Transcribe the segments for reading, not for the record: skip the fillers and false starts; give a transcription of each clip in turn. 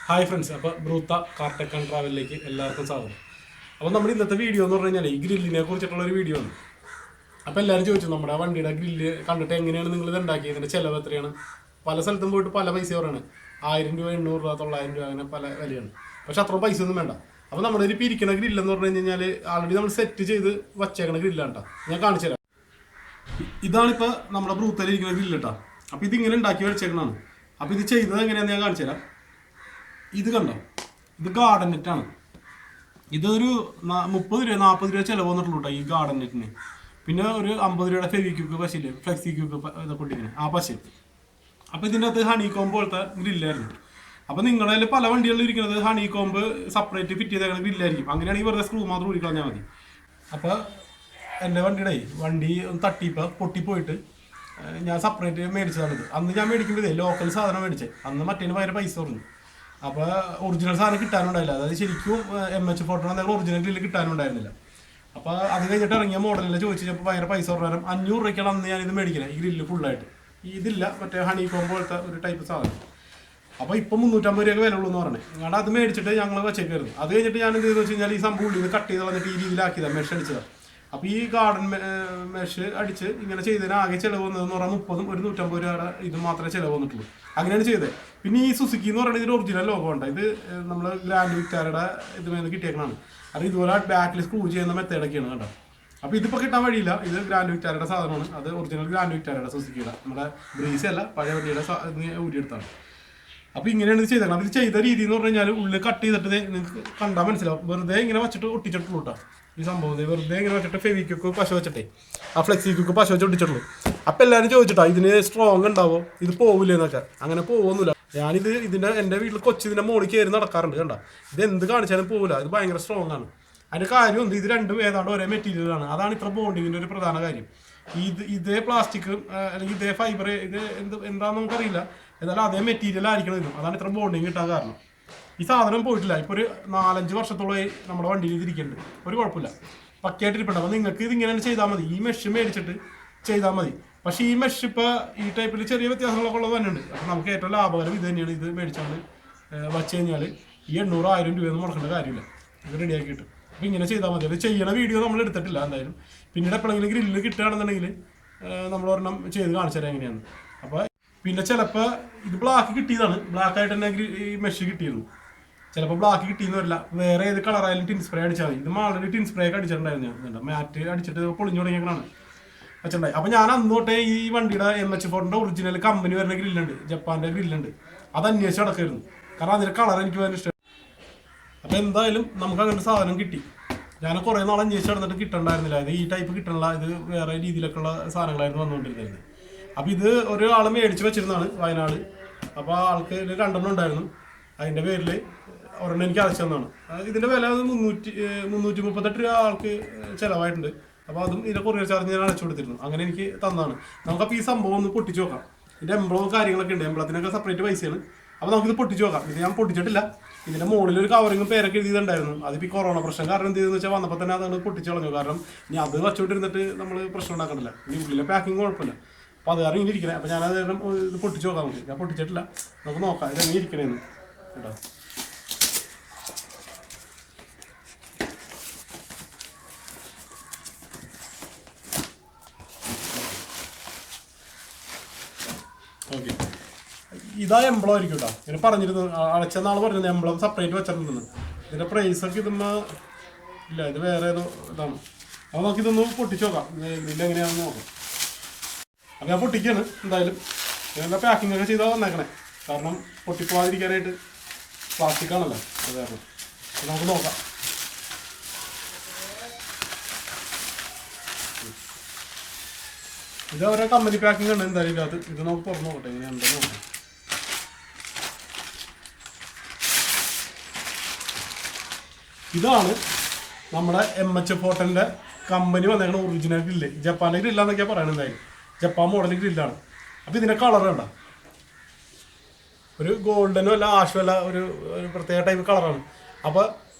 Hi friends, അപ്പോൾ ബ്രൂത്ത car tech and ട്രാവലിലേക്ക് എല്ലാവർക്കും സ്വാഗതം. അപ്പോൾ നമ്മുടെ ഇന്നത്തെ വീഡിയോ എന്ന് പറഞ്ഞു കഴിഞ്ഞാൽ ഈ ഗ്രില്ലിനെ കുറിച്ചിട്ടുള്ളൊരു വീഡിയോ ആണ്. അപ്പോൾ എല്ലാവരും ചോദിച്ചു നമ്മുടെ ആ വണ്ടിയുടെ ഗ്രില്ല് കണ്ടിട്ട് എങ്ങനെയാണ് നിങ്ങൾ ഇത് ഉണ്ടാക്കിയത്, ഇതിൻ്റെ ചിലവ് എത്രയാണ്. പല സ്ഥലത്തും പോയിട്ട് പല പൈസ പറയാണ്. 1000 രൂപ, 800 രൂപ, 900 രൂപ, അങ്ങനെ പല വിലയാണ്. പക്ഷെ അത്ര പൈസ ഒന്നും വേണ്ട. അപ്പോൾ നമ്മുടെ ഒരു പിരിക്കുന്ന ഗ്രില്ലെന്ന് പറഞ്ഞു കഴിഞ്ഞാൽ ആൾറെഡി നമ്മൾ സെറ്റ് ചെയ്ത് വച്ചേക്കണ ഗ്രില്ലാണ് കേട്ടോ. ഞാൻ കാണിച്ചു തരാം. ഇതാണിപ്പോൾ നമ്മുടെ ബ്രൂത്തലിരിക്കുന്ന ഗ്രില്ല് കേട്ടോ. അപ്പോൾ ഇതിങ്ങനെ ഉണ്ടാക്കി വെച്ചേക്കണതാണ്. അപ്പോൾ ഇത് ചെയ്തത് എങ്ങനെയാണെന്ന് ഞാൻ കാണിച്ചു തരാം. ഇത് കണ്ടോ, ഇത് ഗാർഡൻ നെറ്റാണ്. ഇതൊരു 30 രൂപ 40 രൂപ ചിലവ് വന്നിട്ടുള്ളൂ കേട്ടോ ഈ ഗാർഡൻ നെറ്റിന്. പിന്നെ ഒരു 50 രൂപയുടെ ഫെവിക്യൂക്ക് പശയില്ലേ, ഫ്ലെക്സി ക്യൂക്ക് ഇതൊക്കെ ഇട്ടിങ്ങനെ ആ പശ. അപ്പോൾ ഇതിൻ്റെ അകത്ത് ഹണി കോമ്പ് പോലത്തെ ഗ്രില്ലായിരുന്നു. അപ്പോൾ നിങ്ങളുടെ കയ്യിൽ പല വണ്ടികളിൽ ഇരിക്കുന്നത് ഹണി കോമ്പ് സെപ്പറേറ്റ് ഫിറ്റ് ചെയ്തേക്കുന്ന ഗ്രില്ലായിരിക്കും. അങ്ങനെയാണെങ്കിൽ വെറുതെ സ്ക്രൂ മാത്രം ഊരിക്കളഞ്ഞാൽ മതി. അപ്പോൾ എൻ്റെ വണ്ടി ഒന്ന് തട്ടിപ്പോൾ പൊട്ടിപ്പോയിട്ട് ഞാൻ സെപ്പറേറ്റ് മേടിച്ചതാണിത്. അന്ന് ഞാൻ മേടിക്കുമ്പോഴേ ലോക്കൽ സാധനം മേടിച്ചത്. അന്ന് മറ്റേന് ഭയങ്കര പൈസ പറഞ്ഞു. അപ്പോൾ ഒറിജിനൽ സാധനം കിട്ടാനുണ്ടായില്ല. അതായത് ശരിക്കും MH40 എന്തെങ്കിലും ഒറിജിനൽ ഗ്രില്ല് കിട്ടാനുണ്ടായിരുന്നില്ല. അപ്പോൾ അത് കഴിഞ്ഞിട്ട് ഇറങ്ങിയ മോഡലിൽ ചോദിച്ചപ്പോൾ ഭയങ്കര പൈസ പറഞ്ഞാലും 500 രൂപയ്ക്കാണ് അന്ന് ഞാനിത് മേടിക്കുന്നത്, ഈ ഗ്രില്ല് ഫുള്ളായിട്ട്. ഇതില്ല, മറ്റേ ഹണി കോമ്പ് പോലത്തെ ഒരു ടൈപ്പ് സാധനം. അപ്പോൾ ഇപ്പോൾ 350 രൂപയ്ക്ക് വില ഉള്ളൂ എന്ന് പറഞ്ഞു. അങ്ങനെ അത് മേടിച്ചിട്ട് ഞങ്ങൾ വച്ചേക്കായിരുന്നു. അത് കഴിഞ്ഞിട്ട് ഞാൻ എന്ത് ചെയ്തെന്ന് വെച്ച് കഴിഞ്ഞാൽ ഈ സംഭവം ഉള്ളിൽ നിന്ന് കട്ട് ചെയ്ത് വന്നിട്ട് ഈ രീതിയിലാക്കിയതാണ്, മെഷ് അടിച്ചതാണ്. അപ്പോൾ ഈ ഗാർഡൻ മെഷ് അടിച്ച് ഇങ്ങനെ ചെയ്തതിന് ആകെ ചിലവ് വന്നതെന്ന് പറഞ്ഞാൽ 30 ഒരു 150 രൂപയുടെ ഇത് മാത്രമേ ചിലവ് വന്നിട്ടുള്ളൂ. അങ്ങനെയാണ് ചെയ്തത്. പിന്നെ ഈ സുസുക്കി എന്ന് പറയുന്നത് ഇതിന് ഒറിജിനൽ ലോഗോ ഉണ്ട്. ഇത് നമ്മൾ ഗ്രാൻഡ് വിക്ടോറിയയുടെ ഇതുമേന്ന് കിട്ടിയേക്കണതാണ്. അത് ഇതുപോലെ ബാക്കിൽ സ്ക്രൂ ചെയ്യുന്ന മെത്തേഡൊക്കെയാണ് കേട്ടോ. അപ്പോൾ ഇതിപ്പോൾ കിട്ടാൻ വഴിയില്ല. ഇത് ഗ്രാൻഡ് വിക്ടോറിയയുടെ സാധനമാണ്. അത് ഒറിജിനൽ ഗ്രാൻഡ് വിക്ടോറിയയുടെ സുസുക്കിയുടെ, നമ്മുടെ ബ്രീസ് അല്ല, പഴയ വണ്ടിയുടെ ഊരിയെടുത്താണ്. അപ്പോൾ ഇങ്ങനെയാണ് ഇത് ചെയ്തേക്കണം. അതിൽ ചെയ്ത രീതി എന്ന് പറഞ്ഞു കഴിഞ്ഞാൽ ഉള്ളിൽ കട്ട് ചെയ്തിട്ട് നിങ്ങൾക്ക് കണ്ടാൽ മനസ്സിലാവും. വെറുതെ ഇങ്ങനെ വെച്ചിട്ട് ഒട്ടിച്ചിട്ടുള്ളൂ കേട്ടോ ഈ സംഭവം. വെറുതെ ഇങ്ങനെ വെച്ചിട്ട് ഫെവിക്യൂക്ക് പശ വെച്ചിട്ടേ ആ ഫ്ലെക്സി ക്യൂക്ക് പശ വെച്ച് ഒട്ടിച്ചിട്ടുള്ളൂ. അപ്പോൾ എല്ലാവരും ചോദിച്ചിട്ടാ ഇതിന് സ്ട്രോങ് ഉണ്ടാവോ, ഇത് പോവില്ലേ എന്നൊക്കെ. അങ്ങനെ പോകുന്നില്ല. ഞാനിത് എൻ്റെ വീട്ടിൽ ഇതിൻ്റെ മുകളിൽ കയറി നടക്കാറുണ്ട്. കണ്ട, ഇത് എന്ത് കാണിച്ചാലും പോകില്ല. ഇത് ഭയങ്കര സ്ട്രോങ് ആണ്. അതിൻ്റെ കാര്യമുണ്ട്, ഇത് രണ്ടും ഏതാണ്ട് ഒരേ മെറ്റീരിയലാണ്. അതാണ് ഇത്ര ബോണ്ടിങ്ങിൻ്റെ ഒരു പ്രധാന കാര്യം. ഇതേ പ്ലാസ്റ്റിക് അല്ലെങ്കിൽ ഇതേ ഫൈബർ, ഇത് എന്താണെന്ന് നമുക്കറിയില്ല. എന്നാലും അതേ മെറ്റീരിയൽ ആയിരിക്കണം ഇതും. അതാണ് ഇത്ര ബോണ്ടിങ് കിട്ടാൻ കാരണം. ഈ സാധനം പോയിട്ടില്ല. ഇപ്പോൾ ഒരു 4-5 വർഷത്തോളമായി നമ്മുടെ വണ്ടിയിൽ ഇതിരിക്കുന്നുണ്ട്. ഒരു കുഴപ്പമില്ല, പക്കയായിട്ട് ഇരിപ്പുണ്ട്. അപ്പോൾ നിങ്ങൾക്ക് ഇതിങ്ങനെ ചെയ്താൽ മതി. ഈ മെഷ് മേടിച്ചിട്ട് ചെയ്താൽ മതി. പക്ഷേ ഈ മെഷ് ഇപ്പോൾ ഈ ടൈപ്പിൽ ചെറിയ വ്യത്യാസങ്ങളൊക്കെ ഉള്ളത് തന്നെയുണ്ട്. അപ്പോൾ നമുക്ക് ഏറ്റവും ലാഭകരം ഇത് തന്നെയാണ്. ഇത് മേടിച്ചാൽ വച്ച് കഴിഞ്ഞാൽ ഈ 800-1000 രൂപയൊന്നും മുടക്കേണ്ട കാര്യമില്ല. ഇത് റെഡിയാക്കി കിട്ടും. അപ്പോൾ ഇങ്ങനെ ചെയ്താൽ മതി. അത് ചെയ്യണ വീഡിയോ നമ്മൾ എടുത്തിട്ടില്ല എന്തായാലും. പിന്നീട് എപ്പോഴെങ്കിലും ഗ്രില്ല് കിട്ടുകയാണെന്നുണ്ടെങ്കിൽ നമ്മൾ ഒരെണ്ണം ചെയ്ത് കാണിച്ചു തരാം എങ്ങനെയാണ്. അപ്പോൾ പിന്നെ ചിലപ്പോൾ ഇത് ബ്ലാക്ക് കിട്ടിയതാണ്. ബ്ലാക്കായിട്ട് തന്നെ ഈ മെഷ് കിട്ടിയിരുന്നു. ചിലപ്പോൾ ബ്ലാക്ക് കിട്ടിയെന്ന് വരില്ല. വേറെ ഏത് കളറായാലും ടിൻ സ്പ്രേ അടിച്ചാൽ മതി. ഇത് ആൾറെഡി ടിൻ സ്പ്രേ ഒക്കെ അടിച്ചിട്ടുണ്ടായിരുന്നു. മാറ്റ് അടിച്ചിട്ട് പൊളിഞ്ഞു തുടങ്ങിയാണ് വെച്ചിട്ടുണ്ടായി. അപ്പോൾ ഞാൻ അന്ന് തൊട്ടേ ഈ വണ്ടിയുടെ MH40 ഒറിജിനൽ കമ്പനി വരുന്ന ഗ്രില്ലുണ്ട്, ജപ്പാൻ്റെ ഗ്രില്ലുണ്ട്, അത് അന്വേഷിച്ച് നടക്കായിരുന്നു. കാരണം അതിൻ്റെ കളർ എനിക്ക് ഭയങ്കര ഇഷ്ടം. അപ്പോൾ എന്തായാലും നമുക്ക് അങ്ങനെ സാധനം കിട്ടി. ഞാൻ കുറേ നാൾ അന്വേഷിച്ച് നടന്നിട്ട് കിട്ടണ്ടായിരുന്നില്ല. ഇത് ഈ ടൈപ്പ് കിട്ടണില്ല. ഇത് വേറെ രീതിയിലൊക്കെയുള്ള സാധനങ്ങളായിരുന്നു വന്നുകൊണ്ടിരുന്നത്. അപ്പോൾ ഇത് ഒരാൾ മേടിച്ച് വെച്ചിരുന്നതാണ്, വയനാട്. അപ്പോൾ ആൾക്ക് ഇത് 2 ഉണ്ടായിരുന്നു. അതിൻ്റെ പേരിൽ ഒരെണ്ണം എനിക്ക് അയച്ചു തന്നാണ്. ഇതിൻ്റെ വില 338 രൂപ ആൾക്ക് ചിലവായിട്ടുണ്ട്. അപ്പോൾ അതും ഇതിൻ്റെ കൊറിയർ ചാർജ് ഞാൻ അടച്ചു കൊടുത്തിരുന്നു. അങ്ങനെ എനിക്ക് തന്നാണ്. നമുക്കപ്പോൾ ഈ സംഭവം ഒന്ന് പൊട്ടിച്ച് നോക്കാം. ഇതിൻ്റെ എംബ്ലവും കാര്യങ്ങളൊക്കെ ഉണ്ട്. എംബ്ലത്തിനൊക്കെ സെപ്പറേറ്റ് പൈസയാണ്. അപ്പോൾ നമുക്കിത് പൊട്ടിച്ച് നോക്കാം. ഇത് ഞാൻ പൊട്ടിച്ചിട്ടില്ല. ഇതിൻ്റെ മുകളിൽ ഒരു കവറിങ്ങും പേരൊക്കെ എഴുതിയിട്ടുണ്ടായിരുന്നു. അതിപ്പോൾ ഈ കൊറോണ പ്രശ്നം കാരണം എന്ത് ചെയ്തെന്ന് വെച്ചാൽ വന്നപ്പോൾ തന്നെ അതാണ് പൊട്ടിച്ച് കളഞ്ഞു. കാരണം ഇനി അത് വച്ചുകൊണ്ടിരുന്നിട്ട് നമ്മൾ പ്രശ്നം ഉണ്ടാക്കണില്ല. ഇനി ഉള്ളിലെ പാക്കിങ് കുഴപ്പമില്ല. അപ്പോൾ അത് കാരണം ഇങ്ങനെ ഇരിക്കണേ. അപ്പോൾ ഞാനത് ഇത് പൊട്ടിച്ച് നോക്കാം. നമുക്ക് ഞാൻ പൊട്ടിച്ചിട്ടില്ല. നമുക്ക് നോക്കാം ഇത് എങ്ങനെ ഇരിക്കണേന്ന് കേട്ടോ. ഓക്കെ, ഇതാ എംബ്ലം ആയിരിക്കും കേട്ടോ. ഇതിന് പറഞ്ഞിരുന്നു, അടച്ച നാൾ പറഞ്ഞിരുന്നു എംബ്ലം സെപ്പറേറ്റ് വെച്ചിട്ടുണ്ടെന്ന്. ഇതിൻ്റെ പ്രൈസൊക്കെ ഇതൊന്ന് ഇല്ല, ഇത് വേറെ ഏതോ ഇതാണ്. അപ്പോൾ നമുക്ക് ഇതൊന്ന് പൊട്ടിച്ച് നോക്കാം, ഇതിലെങ്ങനെയാണെന്ന് നോക്കാം. അപ്പോൾ ഞാൻ പൊട്ടിക്കാണ് എന്തായാലും. ഇതിൻ്റെ പാക്കിംഗ് ഒക്കെ ചെയ്താൽ വന്നേക്കണേ. കാരണം പൊട്ടിപ്പോവാതിരിക്കാനായിട്ട് പ്ലാസ്റ്റിക് ആണല്ലോ, അത് കാരണം. അപ്പോൾ നമുക്ക് നോക്കാം. ഇത് അവരെ കമ്പനി പാക്കിംഗ് ഉണ്ട് എന്തായാലും ഇതിനകത്ത്. ഇത് നമുക്ക് തുറന്നു നോക്കട്ടെ എങ്ങനെയാണെന്ന് നോക്കാം. ഇതാണ് നമ്മുടെ MH40 കമ്പനി വന്നേക്കുന്ന ഒറിജിനൽ ഗ്രില്ല്. ജപ്പാൻ്റെ ഗ്രില്ലാന്നൊക്കെയാണ് പറയുന്നത്. എന്തായാലും ജപ്പാൻ മോഡൽ ഗ്രില്ലാണ്. അപ്പോൾ ഇതിൻ്റെ കളർ കണ്ട, ഒരു ഗോൾഡനും അല്ല ആഷും അല്ല, ഒരു പ്രത്യേക ടൈപ്പ് കളറാണ്. അപ്പോൾ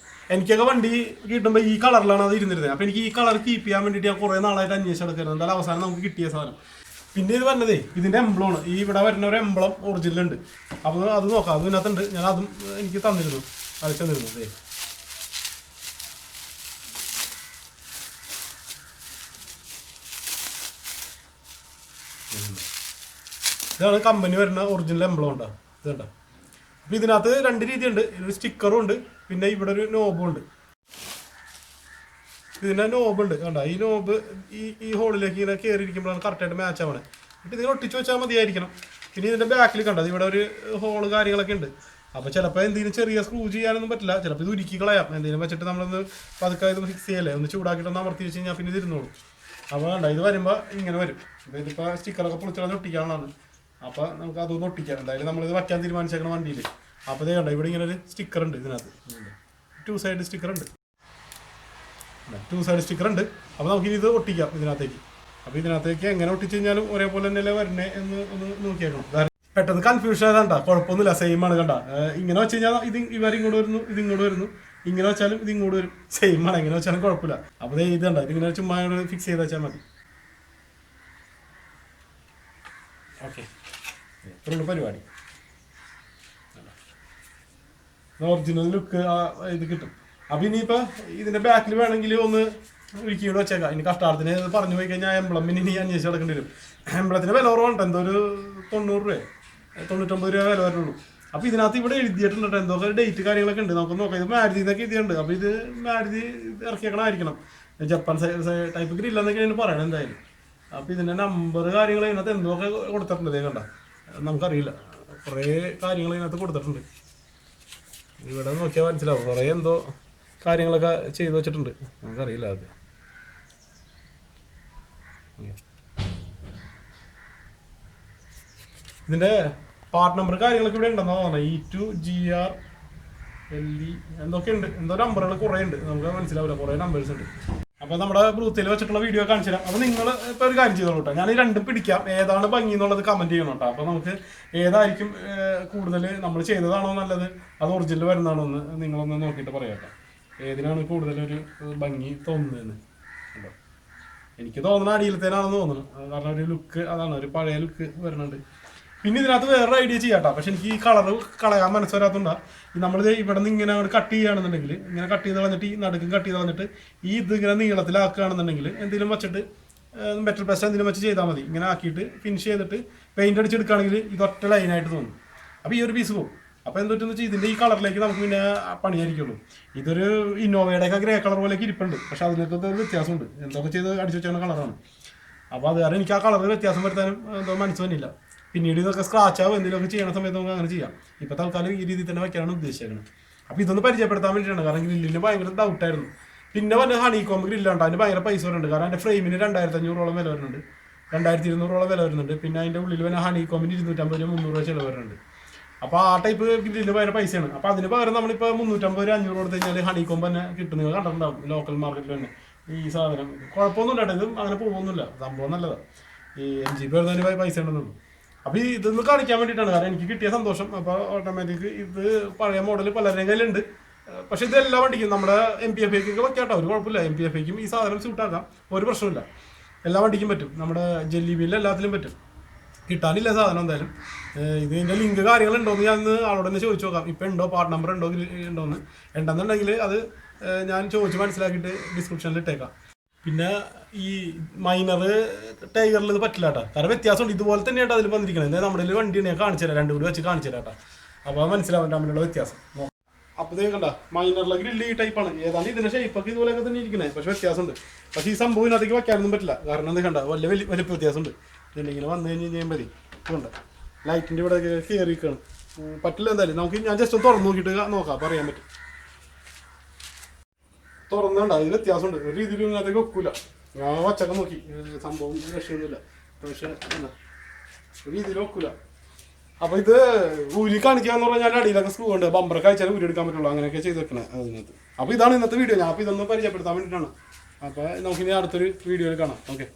എനിക്കൊക്കെ വണ്ടി കിട്ടുമ്പോൾ ഈ കളറിലാണ് അത് ഇരുന്നിരുന്നത്. അപ്പോൾ എനിക്ക് ഈ കളർ കീപ്പ് ചെയ്യാൻ വേണ്ടിയിട്ട് ഞാൻ കുറേ നാളായിട്ട് അന്വേഷിച്ച് നടക്കുന്നത്. എന്തായാലും അവസാനം നമുക്ക് കിട്ടിയ സാധനം. പിന്നെ ഇത് പറഞ്ഞതേ ഇതിൻ്റെ എംബ്ലമാണ് ഈ ഇവിടെ വരുന്ന ഒരു എംബ്ലം ഒറിജിനൽ ഉണ്ട്. അപ്പോൾ അത് നോക്കാം, അത് ഇതിനകത്തുണ്ട്. ഞാൻ അതും എനിക്ക് തന്നിരുന്നു, അത് തന്നിരുന്നു. അതെ, ഇതാണ് കമ്പനി വരുന്ന ഒറിജിനൽ എംബ്ലം ഉണ്ടോ, ഇത് കണ്ടോ. അപ്പോൾ ഇതിനകത്ത് 2 രീതിയുണ്ട്. ഒരു സ്റ്റിക്കറും ഉണ്ട്, പിന്നെ ഇവിടെ ഒരു നോബും ഉണ്ട്. ഇതിൻ്റെ നോബുണ്ട് കണ്ടോ, ഈ നോബ് ഈ ഹോളിലേക്ക് ഇങ്ങനെ കയറിയിരിക്കുമ്പോഴാണ് കറക്റ്റായിട്ട് മാച്ച് ആവണേ. എന്നിട്ട് ഇതിങ്ങനെ ഒട്ടിച്ച് വെച്ചാൽ മതിയായിരിക്കണം. പിന്നെ ഇതിൻ്റെ ബാക്കിൽ കണ്ടത് ഇവിടെ ഒരു ഹോള് കാര്യങ്ങളൊക്കെ ഉണ്ട്. അപ്പോൾ ചിലപ്പോൾ എന്തെങ്കിലും ചെറിയ സ്ക്രൂ ചെയ്യാനൊന്നും പറ്റില്ല, ചിലപ്പോൾ ഇത് ഉരുക്കി കളയാം. എന്തെങ്കിലും വെച്ചിട്ട് നമ്മളൊന്ന് പതുക്കെ ഇത് ഫിക്സ് ചെയ്യല്ലേ, ഒന്ന് ചൂടാക്കിയിട്ടൊന്ന് അമർത്തി വെച്ച് കഴിഞ്ഞാൽ പിന്നെ ഇത് ഇരുന്നോളൂ. അപ്പോൾ വേണ്ട, ഇത് വരുമ്പോൾ ഇങ്ങനെ വരും. അപ്പോൾ ഇതിപ്പോൾ സ്റ്റിക്കറൊക്കെ പൊളിച്ചാൽ ഒട്ടിക്കാനുള്ളതാണ്. അപ്പോൾ നമുക്ക് അതൊന്ന് ഒട്ടിക്കാം. എന്തായാലും നമ്മളിത് വയ്ക്കാൻ തീരുമാനിച്ചേക്കണം വണ്ടിയിൽ. അപ്പോൾ ഇത് കണ്ടോ, ഇവിടെ ഇങ്ങനെ ഒരു സ്റ്റിക്കർ ഉണ്ട് ഇതിനകത്ത്. 2 സൈഡ് സ്റ്റിക്കർ ഉണ്ട്, 2 സൈഡ് സ്റ്റിക്കർ ഉണ്ട്. അപ്പോൾ നമുക്കിനി ഇത് ഒട്ടിക്കാം ഇതിനകത്തേക്ക്. അപ്പോൾ ഇതിനകത്തേക്ക് എങ്ങനെ ഒട്ടിച്ച് കഴിഞ്ഞാലും ഒരേപോലെ തന്നെയല്ലേ വരണേ എന്ന് ഒന്ന് നോക്കിയേക്കണം. പെട്ടെന്ന് കൺഫ്യൂഷൻ ആയതാണ്ടാ, കുഴപ്പമൊന്നുമില്ല, സെയിം ആണ്. കണ്ട ഇങ്ങനെ വെച്ച് കഴിഞ്ഞാൽ ഇവരിങ്ങോട്ട് വരുന്നു, ഇതിങ്ങോട്ട് വരുന്നു. ഇങ്ങനെ വെച്ചാലും ഇതിങ്ങോട്ട് വരും, സെയിം ആണ്. എങ്ങനെ വെച്ചാലും കുഴപ്പമില്ല. അപ്പോൾ ഇത് കണ്ട, ഇതിങ്ങനെ ചുമ്മാ ഫിക്സ് ചെയ്ത് വെച്ചാൽ മതി. ഓക്കെ, ഇത്രയുള്ള പരിപാടി. ഒറിജിനൽ ലുക്ക് ഇത് കിട്ടും. അപ്പം ഇനിയിപ്പോൾ ഇതിൻ്റെ ബാക്കിൽ വേണമെങ്കിൽ ഒന്ന് ഒരിക്കലും വെച്ചേക്കാം. ഇനി കഷ്ടാർത്ഥത്തിന് പറഞ്ഞു പോയി കഴിഞ്ഞാൽ എംബ്ലമിന് ഇനി അന്വേഷിച്ച് നടക്കേണ്ടി വരും. എംബ്ലത്തിന് വില കുറവുണ്ട്, എന്തോ ഒരു 90 രൂപ 99 രൂപ വില വരുള്ളൂ. അപ്പോൾ ഇതിനകത്ത് ഇവിടെ എഴുതിയിട്ടുണ്ട് എന്തൊക്കെ ഡേറ്റ് കാര്യങ്ങളൊക്കെ ഉണ്ട്, നമുക്ക് നോക്കാം. ഇത് മാരുതി എന്നൊക്കെ എഴുതിയുണ്ട്. അപ്പോൾ ഇത് മാരുതി ഇറക്കിയേക്കണമായിരിക്കണം. ജപ്പാൻ ടൈപ്പ് ഗ്രില്ലെന്നൊക്കെയാണ് പറയണത് എന്തായാലും. അപ്പോൾ ഇതിൻ്റെ നമ്പർ കാര്യങ്ങൾ ഇതിനകത്ത് എന്തൊക്കെ കൊടുത്തിട്ടുണ്ട്, ഇതേ കണ്ട, നമുക്കറിയില്ല. കുറേ കാര്യങ്ങൾ ഇതിനകത്ത് കൊടുത്തിട്ടുണ്ട്. ഇവിടെ നോക്കിയാൽ മനസ്സിലാവും, കുറേ എന്തോ കാര്യങ്ങളൊക്കെ ചെയ്തു വെച്ചിട്ടുണ്ട്, നമുക്കറിയില്ല അത്. ഇതിൻ്റെ പാർട്ട് നമ്പർ കാര്യങ്ങളൊക്കെ ഇവിടെ ഉണ്ടെന്നാ തോന്നുന്നത്. E2GR LE എന്തൊക്കെ ഉണ്ട്, എന്തോ നമ്പറുകൾ കുറേ ഉണ്ട്, നമുക്ക് മനസ്സിലാവില്ല, കുറേ നമ്പേഴ്സ് ഉണ്ട്. അപ്പോൾ നമ്മുടെ ബ്ലൂത്തിൽ വെച്ചിട്ടുള്ള വീഡിയോ കാണിച്ചു തരാം. അപ്പോൾ നിങ്ങൾ ഇപ്പോൾ ഒരു കാര്യം ചെയ്തോളൂ കേട്ടോ, ഞാൻ ഈ രണ്ടും പിടിക്കാം, ഏതാണ് ഭംഗി എന്നുള്ളത് കമൻറ്റ് ചെയ്യണം കേട്ടോ. അപ്പോൾ നമുക്ക് ഏതായിരിക്കും കൂടുതൽ നമ്മൾ ചെയ്തതാണോ നല്ലത്, അത് ഒറിജിനൽ വരുന്നതാണോ എന്ന് നിങ്ങളൊന്ന് നോക്കിയിട്ട് പറയാം കേട്ടോ. ഏതിനാണ് കൂടുതലൊരു ഭംഗി തോന്നുന്നതെന്ന്. കേട്ടോ, എനിക്ക് തോന്നുന്ന അടിയിലത്തേനാണെന്ന് തോന്നുന്നു, കാരണം ഒരു ലുക്ക് അതാണ്, ഒരു പഴയ ലുക്ക് വരുന്നുണ്ട്. പിന്നെ ഇതിനകത്ത് വേറൊരു ഐഡിയ ചെയ്യാം കേട്ടോ, പക്ഷെ എനിക്ക് ഈ കളറ് കളയാൻ മനസ്സ് വരാത്തതുകൊണ്ടാണ്. നമ്മളിത് ഇവിടെ നിന്ന് ഇങ്ങനെ കട്ട് ചെയ്യുകയാണെന്നുണ്ടെങ്കിൽ, ഇങ്ങനെ കട്ട് ചെയ്ത് കളഞ്ഞിട്ട് ഈ നടുക്കും കട്ട് ചെയ്ത് കളഞ്ഞിട്ട് ഈ ഇത് ഇങ്ങനെ നീളത്തിലാക്കുകയാണെന്നുണ്ടെങ്കിൽ എന്തെങ്കിലും വെച്ചിട്ട് മെറ്റൽ പേസ്റ്റ് എന്തെങ്കിലും വെച്ച് ചെയ്താൽ മതി. ഇങ്ങനെ ആക്കിയിട്ട് ഫിനിഷ് ചെയ്തിട്ട് പെയിന്റ് അടിച്ചെടുക്കുകയാണെങ്കിൽ ഇത് ഒറ്റ ലൈനായിട്ട് തോന്നും. അപ്പോൾ ഈ ഒരു പീസ് പോകും. അപ്പോൾ എന്തൊറ്റെന്ന് വെച്ചാൽ ഇതിൻ്റെ ഈ കളറിലേക്ക് നമുക്ക് പിന്നെ പണിയായിരിക്കുള്ളൂ. ഇതൊരു ഇന്നോവയുടെയൊക്കെ ഗ്രേ കളർ പോലെയൊക്കെ ഇരിപ്പുണ്ട്, പക്ഷെ അതിനകത്ത് വ്യത്യാസമുണ്ട്, എന്തൊക്കെ ചെയ്ത് അടിച്ചു വെച്ചാൽ കളറാണ്. അപ്പോൾ അത് കാരണം എനിക്ക് ആ കളറിൽ വ്യത്യാസം വരുത്താനും എന്തോ മനസ്സ് തന്നില്ല. പിന്നീട് ഇതൊക്കെ സ്ക്രാച്ച് ആവും, എന്തെങ്കിലുമൊക്കെ ചെയ്യണ സമയത്ത് നമുക്ക് അങ്ങനെ ചെയ്യാം. ഇപ്പോൾ തൽക്കാലം ഈ രീതിയിൽ തന്നെ വയ്ക്കാനാണ് ഉദ്ദേശിച്ചേക്കുന്നത്. അപ്പോൾ ഇതൊന്ന് പരിചയപ്പെടുത്താൻ വേണ്ടിയിട്ടാണ്, കാരണം ഗ്രില്ലിന് ഭയങ്കര ഡൗട്ടായിരുന്നു. പിന്നെ പറഞ്ഞ ഹണി കോമ്പ് ഗ്രില്ലുണ്ട്, അതിന് ഭയങ്കര പൈസ വരുന്നുണ്ട്. കാരണം അതിൻ്റെ ഫ്രെയിമിന് 2500 വില വരുന്നുണ്ട്, 2200 വില വരുന്നുണ്ട്. പിന്നെ അതിൻ്റെ ഉള്ളിൽ പിന്നെ ഹണി കോമ്പിന് 250 300 രൂപ ചിലവ് വരുന്നുണ്ട്. അപ്പോൾ ആ ടൈപ്പ് ഗ്രില്ലിന് ഭയങ്കര പൈസയാണ്. അപ്പോൾ അതിന് പകരം നമ്മളിപ്പോൾ 350 500 കൊടുത്ത് കഴിഞ്ഞാൽ ഹണി കോമ്പ് തന്നെ കിട്ടും. നിങ്ങൾ കണ്ടിട്ടുണ്ടാവും ലോക്കൽ മാർക്കറ്റിൽ തന്നെ ഈ സാധനം. കുഴപ്പമൊന്നുമില്ല കേട്ടോ, ഇതും അങ്ങനെ പോകുന്നില്ല, സംഭവം നല്ലതാണ്. ഈ MGP വരുന്നതിന് പൈസ ഉണ്ടെന്നുള്ളൂ. അപ്പോൾ ഇതൊന്ന് കാണിക്കാൻ വേണ്ടിയിട്ടാണ്, കാരണം എനിക്ക് കിട്ടിയ സന്തോഷം. അപ്പോൾ ഓട്ടോമാറ്റിക് ഇത് പഴയ മോഡൽ പലരുടെയും കയ്യിലുണ്ട്, പക്ഷെ ഇത് എല്ലാ വണ്ടിക്കും നമ്മുടെ MPFAക്കൊക്കെ വയ്ക്കാട്ടോ, ഒരു കുഴപ്പമില്ല. MPFAക്കും ഈ സാധനം സ്യൂട്ടാക്കാം, ഒരു പ്രശ്നമില്ല, എല്ലാ വണ്ടിക്കും പറ്റും. നമ്മുടെ ജെല്ലി വീലിൽ എല്ലാത്തിലും പറ്റും. കിട്ടാനില്ല സാധനം എന്തായാലും. ഇതിൻ്റെ ലിങ്ക് കാര്യങ്ങളുണ്ടോയെന്ന് ഞാൻ ആളോട് തന്നെ ചോദിച്ചു നോക്കാം, ഇപ്പം ഉണ്ടോ, പാർട്ട് നമ്പർ ഉണ്ടോയെന്ന്. ഉണ്ടെന്നുണ്ടെങ്കിൽ അത് ഞാൻ ചോദിച്ച് മനസ്സിലാക്കിയിട്ട് ഡിസ്ക്രിപ്ഷനിൽ ഇട്ടേക്കാം. പിന്നെ ഈ മൈനർ ടൈഗറിൽ ഇത് പറ്റില്ല കേട്ടോ, കാരണം വ്യത്യാസമുണ്ട്. ഇതുപോലെ തന്നെയായിട്ട് അതിൽ വന്നിരിക്കുന്നത്, എന്തായാലും നമ്മുടെ കാണിച്ചു തരാം, കാണിച്ചു തരാം, 2 കൂടി വെച്ച് കാണിച്ചു തരാം കേട്ടോ. അപ്പോൾ മനസ്സിലാവും തമ്മിലുള്ള വ്യത്യാസം. അപ്പോൾ ഇത് കണ്ട മൈനറിലെ ഗ്രില്ല് ഈ ടൈപ്പാണ്, ഏതാണ്ട് ഇതിൻ്റെ ഷേപ്പൊക്കെ ഇതുപോലെയൊക്കെ തന്നെ ഇരിക്കുന്നത്, പക്ഷേ വ്യത്യാസമുണ്ട്. പക്ഷേ ഈ സംഭവം ഇതിനകത്തേക്ക് വയ്ക്കാനൊന്നും പറ്റില്ല, കാരണം എന്ത് കണ്ട വലിയ വ്യത്യാസമുണ്ട്. ഇതിങ്ങനെ വന്നു കഴിഞ്ഞ് കഴിയുമ്പോൾ കണ്ട ലൈറ്റിൻ്റെ ഇവിടെ കയറിയിരിക്കുകയാണ്, പറ്റില്ല. എന്തായാലും നമുക്ക് ഞാൻ ജസ്റ്റ് തുറന്നു നോക്കിയിട്ട് നോക്കാം, അപ്പോൾ അറിയാൻ പറ്റും. തുറന്നുണ്ട അതിൽ വ്യത്യാസമുണ്ട്, ഒരു രീതിയിലും ഇതിനകത്തേക്ക് വെക്കൂല. ഞാൻ വച്ചൊക്കെ നോക്കി, സംഭവം രക്ഷയൊന്നുമില്ല, പക്ഷേ എന്നാ ഒരു രീതിയിൽ വെക്കൂല. അപ്പോൾ ഇത് ഊരി കാണിക്കാന്ന് പറഞ്ഞാൽ അടിയിലൊക്കെ സ്ക്രൂ ഉണ്ട്, ബമ്പറൊക്കെ അയച്ചാൽ ഊരി എടുക്കാൻ പറ്റുള്ളൂ, അങ്ങനെയൊക്കെ ചെയ്ത് വെക്കണേ അതിനകത്ത്. അപ്പോൾ ഇതാണ് ഇന്നത്തെ വീഡിയോ, ഞാൻ അപ്പോൾ ഇതൊന്ന് പരിചയപ്പെടുത്താൻ വേണ്ടിയിട്ടാണ്. അപ്പോൾ നമുക്കിനി അടുത്തൊരു വീഡിയോയിൽ കാണാം. ഓക്കെ.